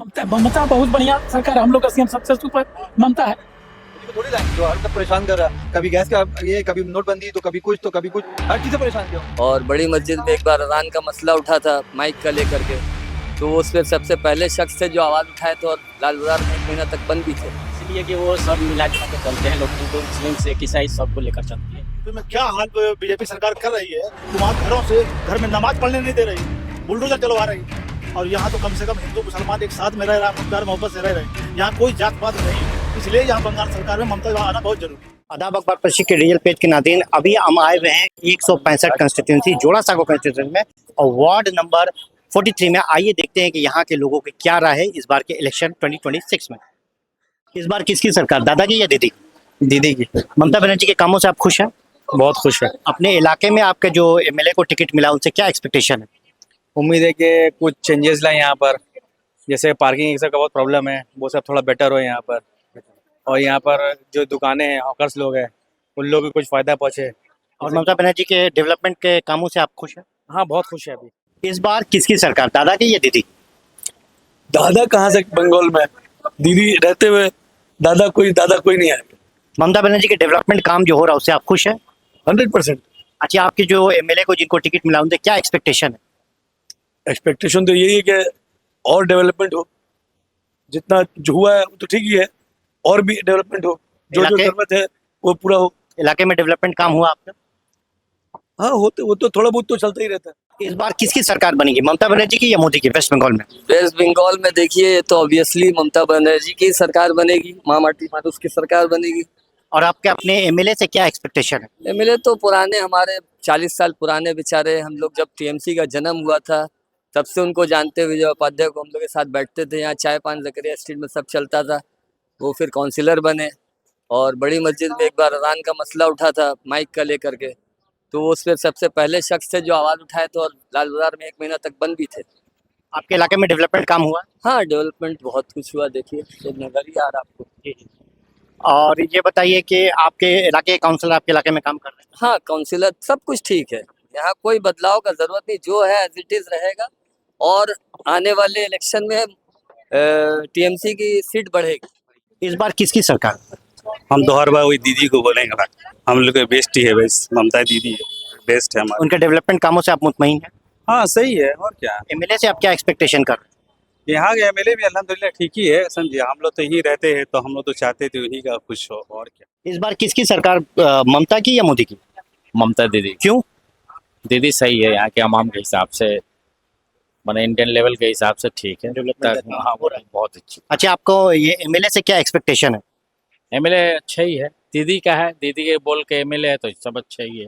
ममता बहुत बढ़िया सरकार, हम लोग का सीएम सबसे सुपर ममता है। थोड़ी लाइन जो हर तक परेशान कर रहा है, कभी गैस का ये, कभी नोटबंदी, तो कभी कुछ, तो कभी कुछ, हर चीज से परेशान किया। और बड़ी मस्जिद में एक बार अजान का मसला उठा था माइक का लेकर के, तो उस पर सबसे पहले शख्स थे जो आवाज़ उठाए थे, और लाल बाजार में 1 महीना तक बंद भी थे। इसलिए कि वो सब मिला जुला के चलते हैं, लोग हिंदू मुस्लिम सिख ईसाई सबको लेकर चलती है। तो में क्या हाल बीजेपी सरकार कर रही है, वहाँ घरों से घर में नमाज पढ़ने नहीं दे रही, बुलडोजर चलवा रही। और यहाँ तो कम से कम हिंदू मुसलमान एक साथ में रह रहा है, प्यार मोहब्बत से रह रहे। यहाँ कोई जात पात नहीं, इसलिए यहाँ बंगाल सरकार में ममता आना बहुत जरूरी है। आदाब अखबार प्रशिक के डिजिटल पेज के नाज़रीन, अभी हम आए हुए हैं 165 कंस्टिट्यूंसी जोड़ा सागो कंस्टिट्यूंसी में और वार्ड नंबर 43 में। आइए देखते हैं कि यहाँ के लोगों की क्या राय है इस बार के इलेक्शन 2026 में। इस बार किसकी सरकार, दादा की या दीदी? दीदी की। ममता बनर्जी के कामों से आप खुश हैं? बहुत खुश है। अपने इलाके में आपके जो एमएलए को टिकट मिला उनसे क्या एक्सपेक्टेशन है? उम्मीद है कि कुछ चेंजेस लाएं यहाँ पर, जैसे पार्किंग का बहुत प्रॉब्लम है, वो सब थोड़ा बेटर हो यहाँ पर। और यहाँ पर जो दुकानें हैं, हॉकर्स लोग हैं, उन लोगों को कुछ फ़ायदा पहुँचे। और ममता बनर्जी के डेवलपमेंट के कामों से आप खुश हैं? हाँ, बहुत खुश है। अभी इस बार किसकी सरकार, दादा की या दीदी? दादा कहाँ से बंगाल में, दीदी रहते हुए दादा कोई नहीं है। ममता बनर्जी के डेवलपमेंट काम जो हो रहा है उससे आप खुश हैं? 100%। अच्छा, आपके जो एमएलए को जिनको टिकट मिला उनसे क्या एक्सपेक्टेशन है? एक्सपेक्टेशन तो यही है कि और डेवलपमेंट हो, जितना जो हुआ है वो तो ठीक ही है, और भी डेवलपमेंट हो, जो जरूरत है वो पूरा हो। इलाके में डेवलपमेंट काम हुआ आपका? हाँ, होते वो तो थोड़ा बहुत तो चलता ही रहता है। इस बार किसकी सरकार बनेगी, ममता बनर्जी की या मोदी की वेस्ट बंगाल में? वेस्ट बंगाल में देखिए तो ऑब्वियसली ममता बनर्जी की सरकार बनेगी, मामाटी मानुस की सरकार बनेगी। और आपके अपने एमएलए से क्या एक्सपेक्टेशन है? एमएलए तो पुराने, हमारे 40 साल पुराने बेचारे, हम लोग जब टीएमसी का जन्म हुआ था तब से उनको जानते हुए, जब उपाध्याय को हम लोग के साथ बैठते थे, यहाँ चाय पान जकरिया स्ट्रीट में सब चलता था, वो फिर काउंसिलर बने। और बड़ी मस्जिद में एक बार अजान का मसला उठा था माइक का लेकर के, तो उस पर सबसे पहले शख्स थे जो आवाज़ उठाए थे, और लाल बाजार में 1 महीना तक बंद भी थे। आपके इलाके में डेवलपमेंट काम हुआ? हाँ, डेवलपमेंट बहुत कुछ हुआ, देखिए तो नजर ही आ रहा आपको। और ये बताइए कि आपके इलाके के काउंसिलर आपके इलाके में काम कर रहे हैं? हाँ, काउंसिलर सब कुछ ठीक है, यहाँ कोई बदलाव का जरूरत नहीं, जो है एज इट इज रहेगा। और आने वाले इलेक्शन में टीएमसी की सीट बढ़ेगी। इस बार किसकी सरकार? हम तो हर बार वही दीदी को बोलेंगे, हम लोग का बेस्ट ही है, बस ममता दीदी है, बेस्ट है हमारा। उनके डेवलपमेंट कामों से आप मुतमईन हैं? हाँ, सही है। और क्या, एमएलए से आप क्या एक्सपेक्टेशन कर रहे हैं? यहाँ के एमएलए भी अल्हम्दुलिल्लाह ठीक ही है, समझिए। हम लोग तो यहीं रहते हैं, तो हम लोग तो चाहते थे उन्हीं का खुश हो। और क्या, इस बार किसकी सरकार, ममता की या मोदी की? ममता दीदी। क्यों? दीदी सही है, यहाँ के अवाम के हिसाब से, मैंने इंडियन लेवल के हिसाब से ठीक है। हाँ, वो बहुत अच्छी। अच्छा, आपको ये एमएलए से क्या एक्सपेक्टेशन है? एमएलए अच्छा ही है, दीदी का है, दीदी के बोल के एमएलए है तो सब अच्छा ही है।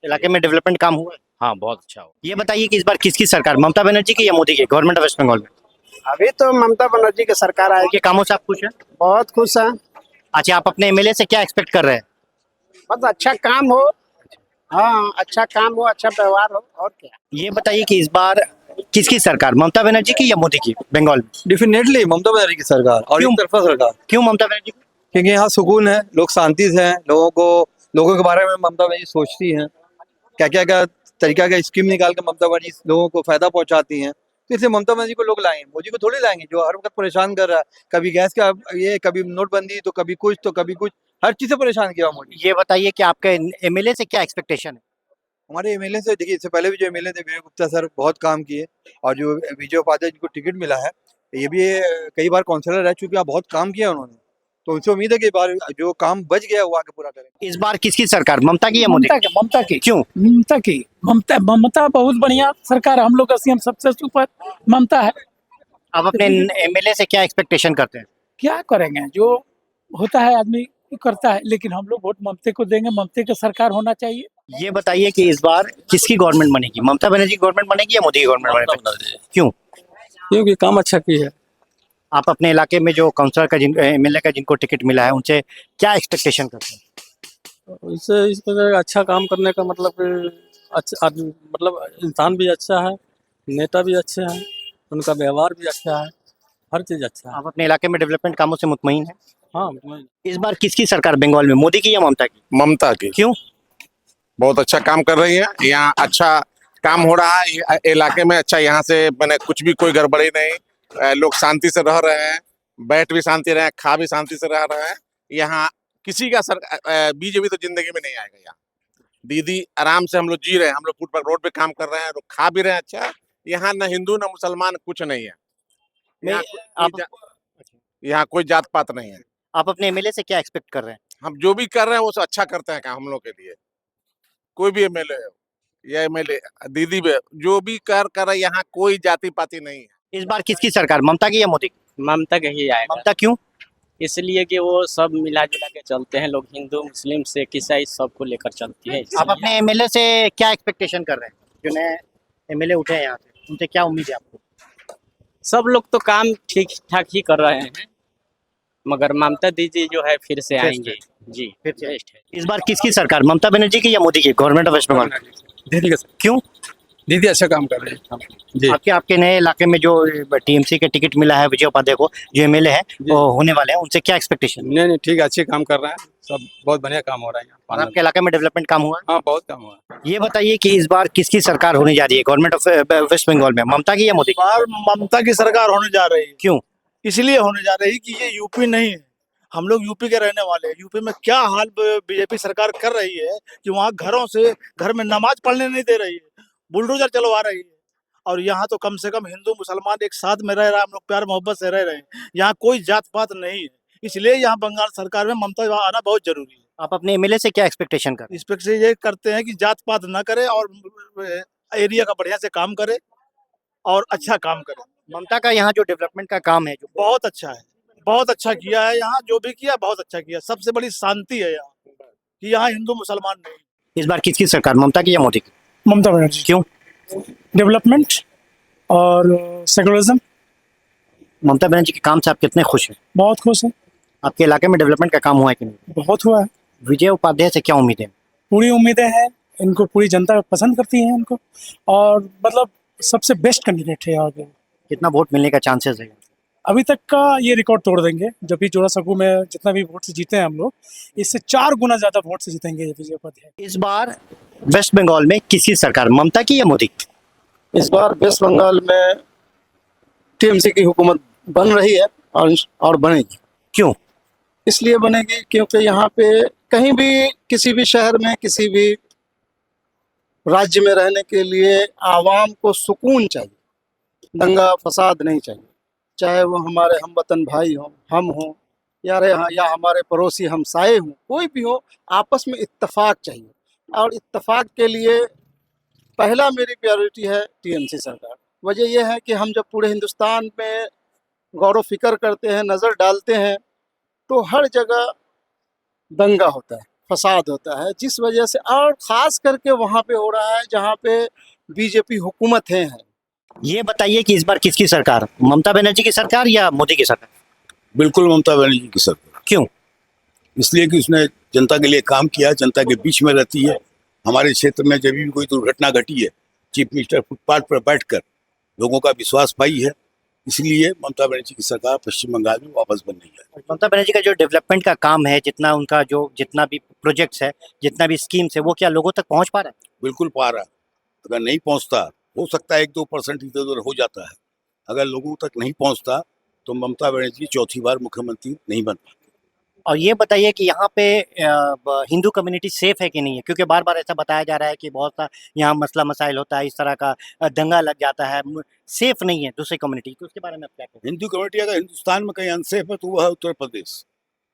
इलाके में डेवलपमेंट काम हुआ है? हाँ, बहुत अच्छा हो। ये बताइए कि इस बार किसकी सरकार, ममता बनर्जी की या मोदी की, गवर्नमेंट ऑफ वेस्ट बंगाल में? अभी तो ममता बनर्जी की सरकार आएगी। के कामों से आप खुश हैं? बहुत खुश हैं। अच्छा, आप अपने एमएलए से क्या एक्सपेक्ट कर रहे हैं? बस अच्छा काम हो, हाँ अच्छा काम हो, अच्छा व्यवहार हो, और क्या। ये बताइए कि इस बार किसकी सरकार, ममता बनर्जी की या मोदी की बंगाल में? डेफिनेटली ममता बनर्जी की सरकार, और एक तरफा सरकार। क्यों ममता बनर्जी? क्योंकि यहाँ सुकून है, लोग शांति से हैं, लोगों के बारे में ममता बनर्जी सोचती हैं, क्या क्या क्या तरीका का स्कीम निकाल के ममता बनर्जी लोगों को फायदा पहुंचाती हैं। तो इसलिए ममता बनर्जी को लोग लाएंगे, मोदी को थोड़ी लाएंगे जो हर वक्त परेशान कर रहा है, कभी गैस का ये, कभी नोटबंदी, तो कभी कुछ, तो कभी कुछ, हर चीज से परेशान किया मोदी। ये बताइए कि आपके एमएलए से क्या एक्सपेक्टेशन है? हमारे एमएलए से देखिए, इससे पहले भी जो एमएलए थे विजय गुप्ता सर, बहुत काम किए। और जो विजय उपाध्याय जिनको टिकट मिला है, ये भी कई बार काउंसिलर रह चुके हैं, बहुत काम किया उन्होंने, तो उनसे उम्मीद है कि बार जो काम बच गया वो आगे पूरा करेंगे। इस बार किसकी सरकार, ममता की या मोदी की? ममता की। क्यों? ममता की। ममता बहुत बढ़िया सरकार, हम लोग का सीएम सबसे सुपर ममता है। आप अपने एमएलए से क्या एक्सपेक्टेशन करते हैं? क्या करेंगे, जो होता है आदमी करता है, लेकिन हम लोग वोट ममते को देंगे, ममते की सरकार होना चाहिए। ये बताइए कि इस बार किसकी गवर्नमेंट बनेगी, ममता बनर्जी की गवर्नमेंट बनेगी या मोदी की गवर्नमेंट बनेगी? क्यों? क्योंकि काम अच्छा की है। आप अपने इलाके में जो काउंसिलर का, एमएलए का जिनको टिकट मिला है उनसे क्या एक्सपेक्टेशन करते हैं? इससे इस पर अच्छा काम करने का मतलब, अच्छा आदमी, मतलब इंसान भी अच्छा है, नेता भी अच्छे हैं, उनका व्यवहार भी अच्छा है, हर चीज़ अच्छा है। आप अपने इलाके में डेवलपमेंट कामों से मुतमईन हैं? हाँ, इस बार किसकी सरकार बंगाल में, मोदी की या ममता की? ममता की। क्यों? बहुत अच्छा काम कर रही है, यहाँ अच्छा काम हो रहा है, इलाके में अच्छा, यहाँ से मैंने कुछ भी कोई गड़बड़ी नहीं, लोग शांति से रह रहे हैं, बैठ भी शांति रहे हैं, खा भी शांति से रह रहे हैं। यहाँ किसी का बीजेपी तो जिंदगी में नहीं आएगा। यहाँ दीदी आराम से हम लोग जी रहे हैं, हम लोग फुटपाथ रोड पे काम कर रहे हैं, लोग खा भी रहे हैं। अच्छा, यहाँ न हिंदू न मुसलमान कुछ नहीं है। यहाँ यहाँ कोई जात पात नहीं है। आप अपने एमएलए से क्या एक्सपेक्ट कर रहे हैं? हम जो भी कर रहे हैं वो सब अच्छा करते हैं काम हम लोग के लिए। कोई भी एमएलए हो या एमएलए दीदी भी, जो भी कर रहे, यहाँ कोई जाति पाति नहीं है। इस बार किसकी सरकार, ममता की या मोदी की? ममता का ही आएगा। ममता क्यों? इसलिए कि वो सब मिला जुला के चलते हैं, लोग हिंदू मुस्लिम से ईसाई सबको लेकर चलती है। आप अपने एमएलए से क्या एक्सपेक्टेशन कर रहे हैं? जो नए एमएलए उठे हैं यहाँ से, उनसे क्या उम्मीद है आपको? सब लोग तो काम ठीक ठाक ही कर रहे हैं, मगर ममता दीदी जो है फिर से आएंगे जी। फिर से बेस्ट है। इस बार किसकी सरकार, ममता बनर्जी की या मोदी की, गवर्नमेंट ऑफ वेस्ट बंगाल? दीदी का क्यों? दीदी अच्छा काम कर रहे हैं जी। आपके नए इलाके में जो टीएमसी के टिकट मिला है विजय उपाध्याय को, जो एमएलए है वो होने वाले हैं, उनसे क्या एक्सपेक्टेशन? नहीं ठीक है, अच्छे काम कर रहे हैं, सब बहुत बढ़िया काम हो रहा है और यहाँ। आपके इलाके में डेवलपमेंट काम हुआ है? हाँ बहुत काम हुआ है। ये बताइए कि इस बार किसकी सरकार होने जा रही है गवर्नमेंट ऑफ वेस्ट बंगाल में, ममता की या मोदी की? बार ममता की सरकार होने जा रही है। क्यों? इसलिए होने जा रही है कि ये यूपी नहीं है, हम लोग यूपी के रहने वाले हैं। यूपी में क्या हाल बीजेपी सरकार कर रही है कि वहाँ घर में नमाज पढ़ने नहीं दे रही है, बुलडोजर चलवा रही है। और यहाँ तो कम से कम हिंदू मुसलमान एक साथ में रह रहा है, हम लोग प्यार मोहब्बत से रह रहे हैं। यहाँ कोई जात पात नहीं है, इसलिए यहाँ बंगाल सरकार में ममता आना बहुत जरूरी है। आप अपने एमएलए से क्या एक्सपेक्टेशन कर? एक्सपेक्टेशन ये करते हैं कि जात पात न करे और एरिया का बढ़िया से काम करे और अच्छा काम करे। ममता का यहाँ जो डेवलपमेंट का काम है, जो बहुत अच्छा है, बहुत अच्छा किया है। यहाँ जो भी किया बहुत अच्छा किया। सबसे बड़ी शांति है यहाँ कि यहाँ हिंदू मुसलमान नहीं। इस बार किसकी सरकार, ममता की या मोदी की? ममता बनर्जी। क्यों? डेवलपमेंट और सेकुलरिज्म। ममता बनर्जी के काम से आप कितने खुश हैं? बहुत खुश है, आपके इलाके में डेवलपमेंट का काम हुआ है कि नहीं? बहुत हुआ है। विजय उपाध्याय से क्या उम्मीद है? पूरी उम्मीदें हैं, इनको पूरी जनता पसंद करती है इनको, और मतलब सबसे बेस्ट कैंडिडेट है यहाँ पे। कितना वोट मिलने का चांसेस है? अभी तक का ये रिकॉर्ड तोड़ देंगे। जब भी जोरासांको में जितना भी वोट से जीते हैं हम लोग, इससे 4 गुना ज्यादा वोट से जीतेंगे विजय उपाध्याय। इस बार वेस्ट बंगाल में किसकी सरकार, ममता की या मोदी की? इस बार वेस्ट बंगाल में टीएमसी की हुकूमत बन रही है और बनेगी। क्यों? इसलिए बनेगी क्योंकि यहाँ पे कहीं भी किसी भी शहर में किसी भी राज्य में रहने के लिए आवाम को सुकून चाहिए, दंगा फसाद नहीं चाहिए। चाहे वो हमारे हमवतन भाई हों, हम हों, या हमारे पड़ोसी हमसाए हों, कोई भी हो, आपस में इत्तेफाक चाहिए। और इत्तेफाक के लिए पहला मेरी प्रायोरिटी है टीएमसी सरकार। वजह यह है कि हम जब पूरे हिंदुस्तान में गौर व फिक्र करते हैं, नज़र डालते हैं, तो हर जगह दंगा होता है, फसाद होता है, जिस वजह से, और ख़ास करके वहाँ पे हो रहा है जहाँ पे बीजेपी हुकूमत है। ये बताइए कि इस बार किसकी सरकार, ममता बनर्जी की सरकार या मोदी की सरकार? बिल्कुल ममता बनर्जी की सरकार। क्यों? इसलिए कि उसने जनता के लिए काम किया, जनता के बीच में रहती है। हमारे क्षेत्र में जब भी कोई दुर्घटना घटी है, चीफ मिनिस्टर फुटपाथ पर बैठकर लोगों का विश्वास पाई है। इसलिए ममता बनर्जी की सरकार पश्चिम बंगाल में वापस बन रही है। ममता बनर्जी का जो डेवलपमेंट का काम है, जितना भी प्रोजेक्ट्स है, जितना भी स्कीम्स है, वो क्या लोगों तक पहुंच पा रहा है? बिल्कुल पा रहा है। अगर नहीं पहुंचता, हो सकता है 1-2% इधर उधर हो जाता है। अगर लोगों तक नहीं पहुंचता तो ममता बनर्जी 4थी बार मुख्यमंत्री नहीं बन पाती। और ये बताइए कि यहाँ पे हिंदू कम्युनिटी सेफ है कि नहीं है, क्योंकि बार बार ऐसा बताया जा रहा है कि बहुत सा यहाँ मसला मसाइल होता है, इस तरह का दंगा लग जाता है, सेफ नहीं है दूसरी कम्युनिटी, तो उसके बारे में आप क्या कहें? हिंदू कम्युनिटी अगर हिंदुस्तान में कहीं अनसेफ है तो वह है उत्तर प्रदेश,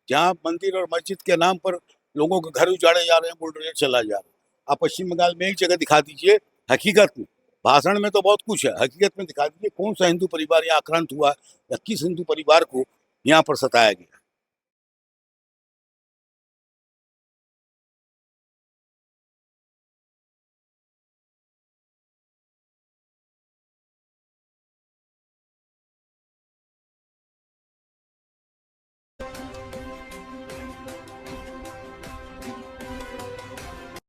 जहाँ मंदिर और मस्जिद के नाम पर लोगों के घर उजाड़े जा रहे हैं, बुलडोजर चला जा रहा है। आप पश्चिम बंगाल में एक जगह दिखा दीजिए, हकीकत में, भाषण में तो बहुत कुछ है, हकीकत में दिखा दीजिए कौन सा हिंदू परिवार यहाँ आक्रांत हुआ या किस हिंदू परिवार को यहाँ पर सताया गया।